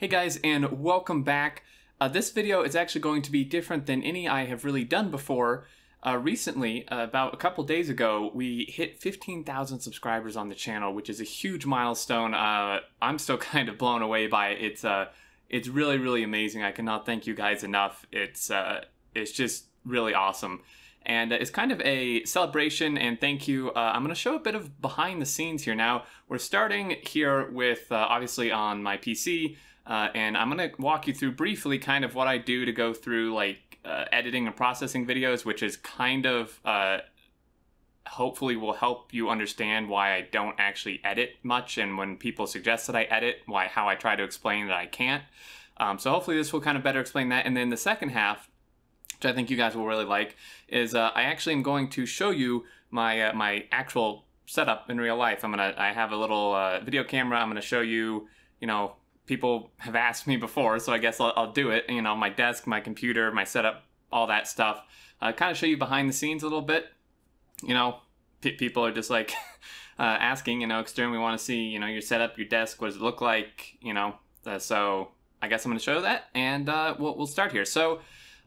Hey guys, and welcome back. This video is actually going to be different than any I have really done before. Recently, about a couple days ago, we hit 15,000 subscribers on the channel, which is a huge milestone. I'm still kind of blown away by it. It's really, really amazing. I cannot thank you guys enough. It's just really awesome. And it's kind of a celebration and thank you. I'm going to show a bit of behind the scenes here now. We're starting here with, obviously on my PC, and I'm going to walk you through briefly kind of what I do to go through like editing and processing videos, which is kind of, hopefully will help you understand why I don't actually edit much, and when people suggest that I edit, how I try to explain that I can't. So hopefully this will kind of better explain that. And then the second half, which I think you guys will really like, is I actually am going to show you my my actual setup in real life. I have a little video camera. I'm gonna show you. You know, people have asked me before, so I guess I'll do it. You know, my desk, my computer, my setup, all that stuff. Kind of show you behind the scenes a little bit. You know, people are just like asking. You know, Xterminator, we want to see. You know, your setup, your desk. What does it look like? You know, so I guess I'm gonna show that, and we'll start here. So.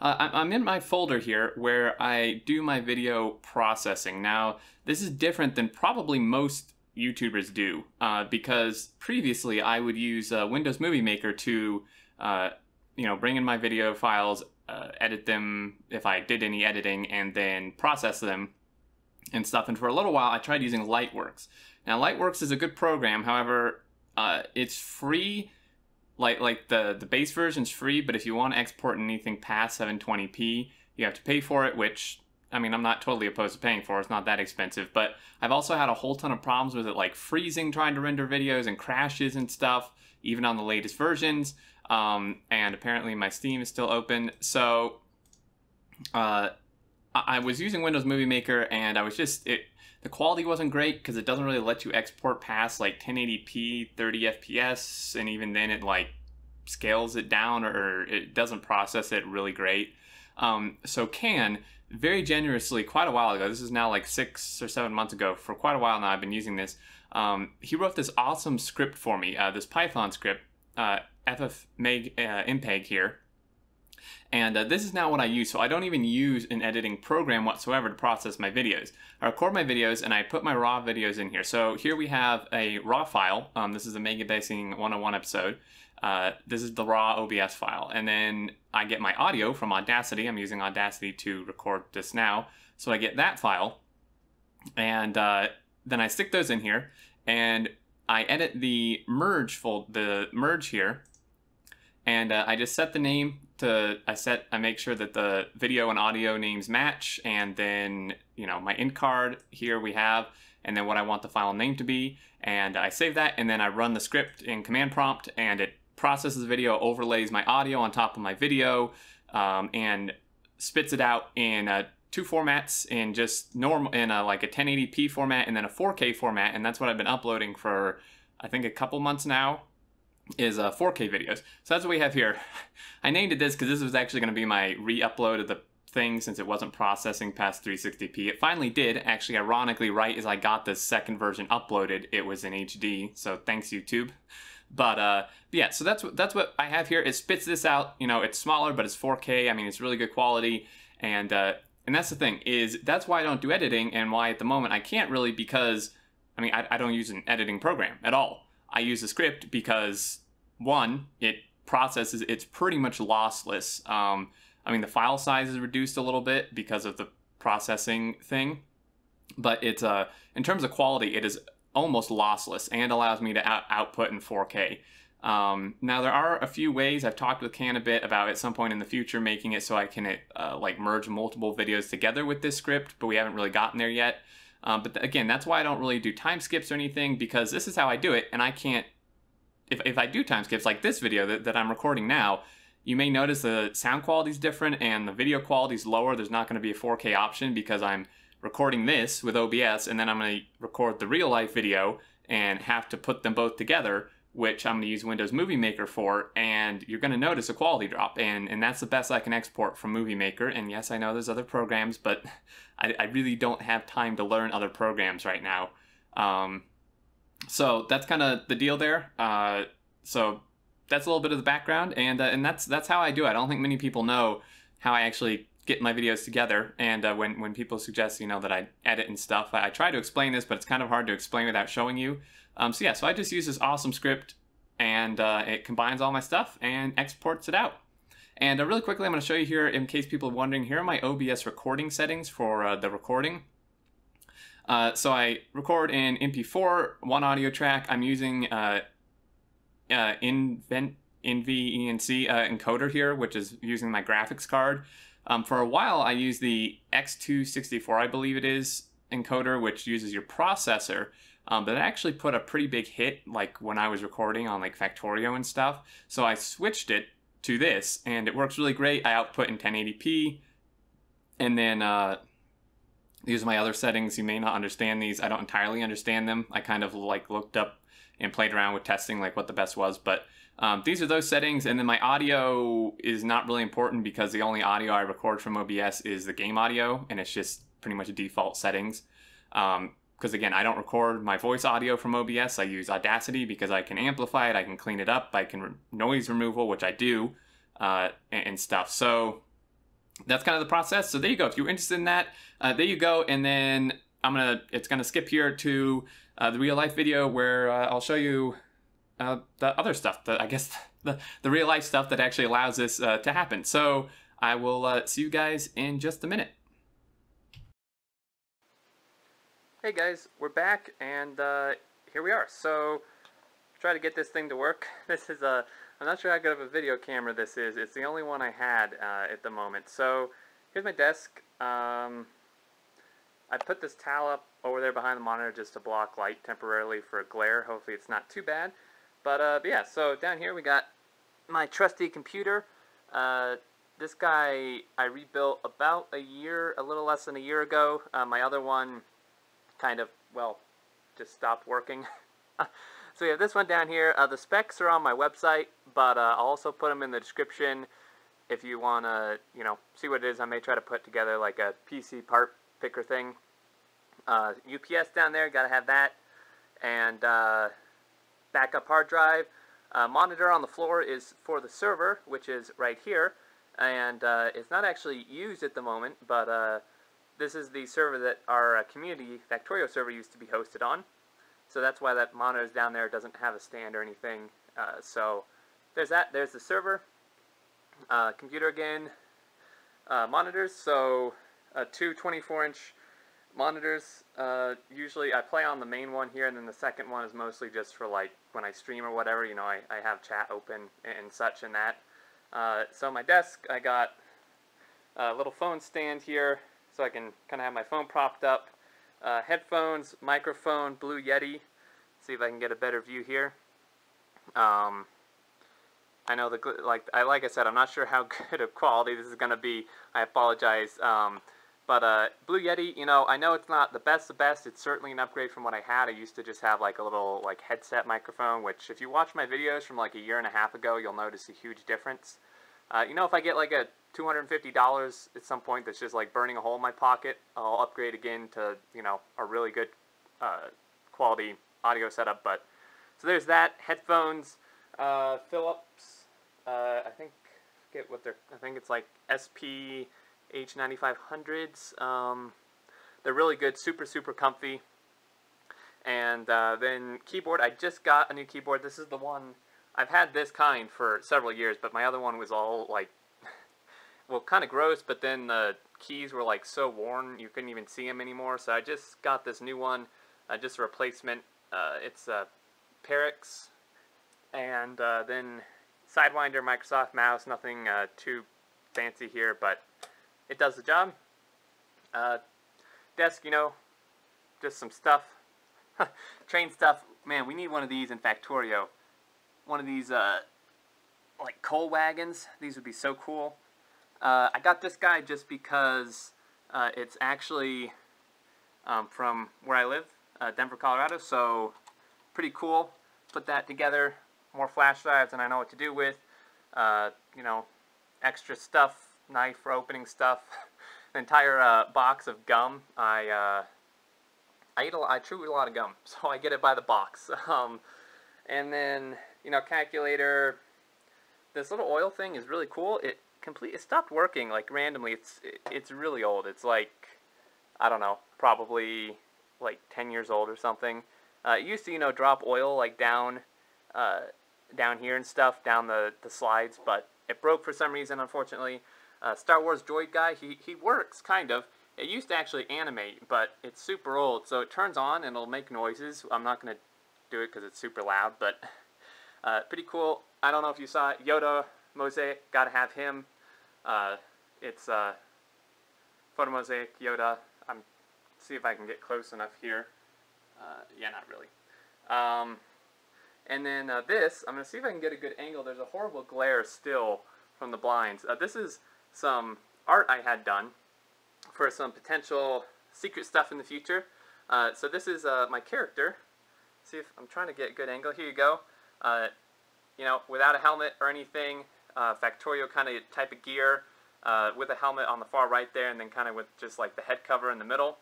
I'm in my folder here where I do my video processing. Now, this is different than probably most YouTubers do because previously I would use Windows Movie Maker to, you know, bring in my video files, edit them if I did any editing, and then process them and stuff. And for a little while, I tried using Lightworks. Now, Lightworks is a good program. However, it's free. Like the base version's free, but if you want to export anything past 720p, you have to pay for it, which, I mean, I'm not totally opposed to paying for. It's not that expensive, but I've also had a whole ton of problems with it, like freezing trying to render videos and crashes and stuff, even on the latest versions. And apparently my Steam is still open. So I was using Windows Movie Maker, and I was just, the quality wasn't great because it doesn't really let you export past like 1080p, 30 FPS, and even then it like scales it down or it doesn't process it really great. So Can, very generously, quite a while ago, this is now like 6 or 7 months ago, for quite a while now I've been using this, he wrote this awesome script for me, this Python script, ffmpeg here. And this is now what I use, so I don't even use an editing program whatsoever to process my videos. I record my videos and I put my raw videos in here. So here we have a raw file. This is a Mega Basing 101 episode. This is the raw OBS file. And then I get my audio from Audacity. I'm using Audacity to record this now. So I get that file. And then I stick those in here. And I edit the merge here. And I just set the name to, I make sure that the video and audio names match, and then, you know, my int card here we have, and then what I want the file name to be, and I save that, and then I run the script in command prompt, and it processes the video, overlays my audio on top of my video, and spits it out in two formats, in just normal, in like a 1080p format, and then a 4K format, and that's what I've been uploading for, I think, a couple months now. Is 4K videos. So that's what we have here. I named it this because this was actually going to be my re-upload of the thing since it wasn't processing past 360p. It finally did, actually, ironically, right as I got this second version uploaded, it was in HD, so thanks YouTube. But yeah, so that's what I have here. It spits this out, you know, it's smaller, but it's 4K. I mean, it's really good quality, and that's the thing, is that's why I don't do editing, and why at the moment I can't really, because, I mean, I don't use an editing program at all. I use a script because, one, it processes, it's pretty much lossless. I mean, the file size is reduced a little bit because of the processing thing, but it's, in terms of quality, it is almost lossless and allows me to output in 4K. Now, there are a few ways. I've talked with Can a bit about at some point in the future making it so I can like merge multiple videos together with this script, but we haven't really gotten there yet. But again, that's why I don't really do time skips or anything, because this is how I do it, and I can't, if I do time skips like this video that I'm recording now, you may notice the sound quality is different and the video quality is lower. There's not going to be a 4K option because I'm recording this with OBS, and then I'm going to record the real life video and have to put them both together, which I'm going to use Windows Movie Maker for, and you're going to notice a quality drop, and that's the best I can export from Movie Maker. And yes, I know there's other programs, but I really don't have time to learn other programs right now. So that's kind of the deal there. So that's a little bit of the background, and that's how I do it. I don't think many people know how I actually get my videos together. And when people suggest, you know, that I edit and stuff, I try to explain this, but it's kind of hard to explain without showing you. So yeah, so I just use this awesome script, and it combines all my stuff and exports it out. And really quickly, I'm going to show you here, in case people are wondering, here are my OBS recording settings for the recording. So I record in MP4, one audio track. I'm using NVENC encoder here, which is using my graphics card. For a while, I used the X264, I believe it is, encoder, which uses your processor. But it actually put a pretty big hit, like when I was recording on like Factorio and stuff. So I switched it to this, and it works really great. I output in 1080p, and then these are my other settings. You may not understand these. I don't entirely understand them. I kind of like looked up and played around with testing like what the best was, but these are those settings. And then my audio is not really important because the only audio I record from OBS is the game audio, and it's just pretty much default settings. Because again, I don't record my voice audio from OBS. I use Audacity because I can amplify it, I can clean it up, I can noise removal, which I do, and stuff. So that's kind of the process. So there you go. If you're interested in that, there you go. And then it's gonna skip here to the real life video where I'll show you the other stuff, I guess the real life stuff that actually allows this to happen. So I will see you guys in just a minute. Hey guys, we're back, and here we are. So, try to get this thing to work. This is I'm not sure how good of a video camera this is. It's the only one I had at the moment. So, here's my desk. I put this towel up over there behind the monitor just to block light temporarily for glare. Hopefully it's not too bad. But yeah, so down here we got my trusty computer. This guy I rebuilt about a little less than a year ago. My other one kind of, well, just stopped working. So we have this one down here. The specs are on my website, but I'll also put them in the description if you want to, you know, see what it is. I may try to put together like a PC part picker thing. UPS down there, gotta have that. And backup hard drive. Monitor on the floor is for the server, which is right here. And it's not actually used at the moment, but this is the server that our community Factorio server used to be hosted on. So that's why that monitor is down there. It doesn't have a stand or anything. So there's that. There's the server. Computer again. Monitors. So two 24-inch monitors. Usually I play on the main one here, and then the second one is mostly just for like when I stream or whatever. You know, I have chat open and such and that. So my desk, I got a little phone stand here, so I can kind of have my phone propped up. Headphones, microphone, Blue Yeti. See if I can get a better view here. I know like I said, I'm not sure how good of quality this is going to be. I apologize. But Blue Yeti, you know, I know it's not the best. It's certainly an upgrade from what I had. I used to just have like a little like headset microphone, which if you watch my videos from like a year and a half ago, you'll notice a huge difference. You know, if I get like a $250 at some point that's just like burning a hole in my pocket, I'll upgrade again to, you know, a really good quality audio setup. But so there's that. Headphones, Philips, I think it's like SP H9500s. They're really good, super comfy. And then keyboard, I just got a new keyboard. This is the one, I've had this kind for several years, but my other one was all like, well, kind of gross, but then the keys were like so worn you couldn't even see them anymore. So I just got this new one, just a replacement. It's a Perix, and then Sidewinder Microsoft mouse. Nothing too fancy here, but it does the job. Desk, you know, just some stuff. Train stuff. Man, we need one of these in Factorio. One of these like coal wagons. These would be so cool. I got this guy just because it's actually from where I live, Denver, Colorado, so pretty cool. Put that together, more flash drives than I know what to do with. You know, extra stuff, knife for opening stuff. An entire box of gum. I chew a lot of gum, so I get it by the box. And then, you know, calculator, this little oil thing is really cool. It stopped working like randomly. It's really old. It's like, I don't know, probably like 10 years old or something. It used to, you know, drop oil like down here and stuff, down the slides, but it broke for some reason, unfortunately. Star Wars Droid guy, he works, kind of. It used to actually animate, but it's super old, so it turns on and it'll make noises. I'm not going to do it because it's super loud, but pretty cool. I don't know if you saw it. Yoda Mosaic, gotta have him. It's photo mosaic Yoda. See if I can get close enough here. Yeah, not really. And then this, I'm going to see if I can get a good angle. There's a horrible glare still from the blinds. This is some art I had done for some potential secret stuff in the future. So this is my character. See if I'm trying to get a good angle. Here you go. You know, without a helmet or anything, Factorio kind of type of gear, with a helmet on the far right there, and then kind of with just like the head cover in the middle.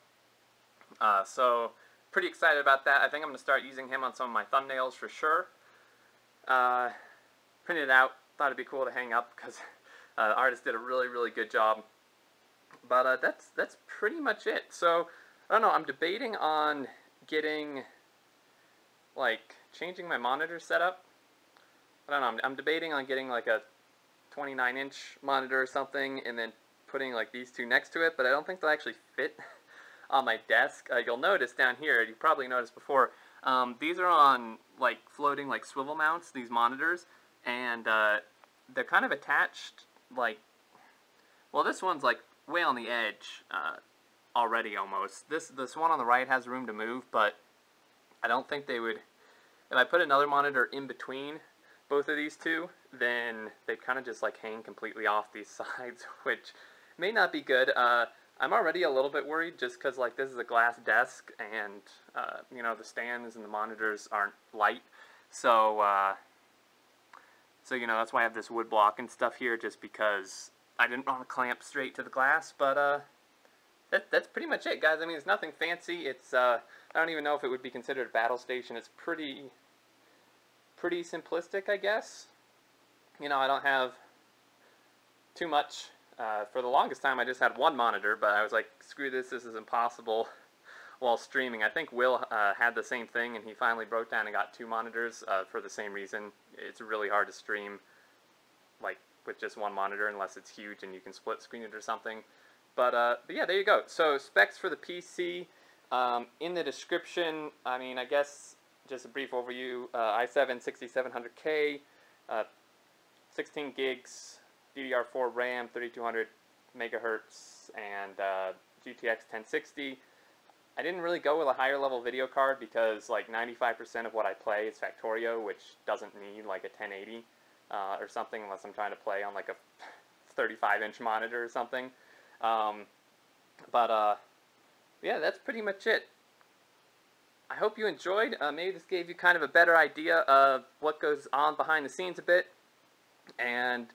So pretty excited about that. I think I'm going to start using him on some of my thumbnails for sure. Printed it out. Thought it'd be cool to hang up because the artist did a really good job. But that's pretty much it. So I don't know. I'm debating on getting, like, changing my monitor setup. I don't know. I'm debating on getting like a 29-inch monitor or something, and then putting like these two next to it. But I don't think they'll actually fit on my desk. You'll notice down here, you probably noticed before, these are on like floating like swivel mounts, these monitors, and they're kind of attached like, well, this one's like way on the edge already almost. This one on the right has room to move, but I don't think they would, if I put another monitor in between both of these two, then they'd kind of just like hang completely off these sides, which may not be good. I'm already a little bit worried just because like this is a glass desk, and you know, the stands and the monitors aren't light, so you know, that's why I have this wood block and stuff here, just because I didn't want to clamp straight to the glass. But that's pretty much it, guys. I mean, it's nothing fancy. It's I don't even know if it would be considered a battle station. It's pretty simplistic, I guess. You know, I don't have too much. For the longest time, I just had one monitor, but I was like, screw this, this is impossible while streaming. I think Will had the same thing, and he finally broke down and got two monitors for the same reason. It's really hard to stream like with just one monitor unless it's huge and you can split screen it or something. But yeah, there you go. So specs for the PC in the description. I mean, I guess just a brief overview. i7 6700K, 16 gigs, DDR4 RAM, 3200 megahertz, and GTX 1060. I didn't really go with a higher level video card because like 95% of what I play is Factorio, which doesn't need like a 1080 or something unless I'm trying to play on like a 35-inch monitor or something. Yeah, that's pretty much it. I hope you enjoyed. Maybe this gave you kind of a better idea of what goes on behind the scenes a bit. And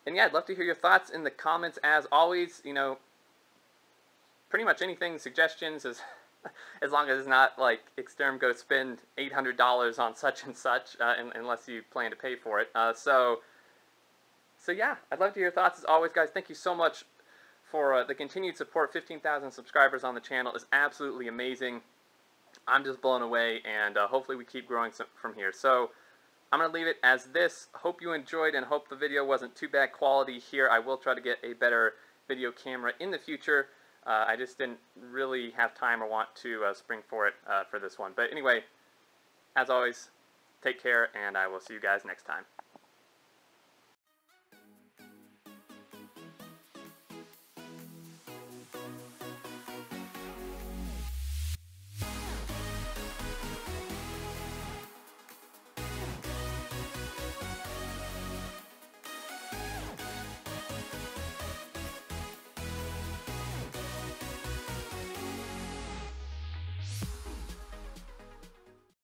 yeah, I'd love to hear your thoughts in the comments as always. You know, pretty much anything, suggestions, as long as it's not like Xterm go spend $800 on such and such, unless you plan to pay for it. So yeah, I'd love to hear your thoughts as always, guys. Thank you so much for the continued support. 15,000 subscribers on the channel is absolutely amazing. I'm just blown away, and hopefully we keep growing from here. So I'm going to leave it as this. Hope you enjoyed, and hope the video wasn't too bad quality here. I will try to get a better video camera in the future. I just didn't really have time or want to spring for it for this one. But anyway, as always, take care, and I will see you guys next time.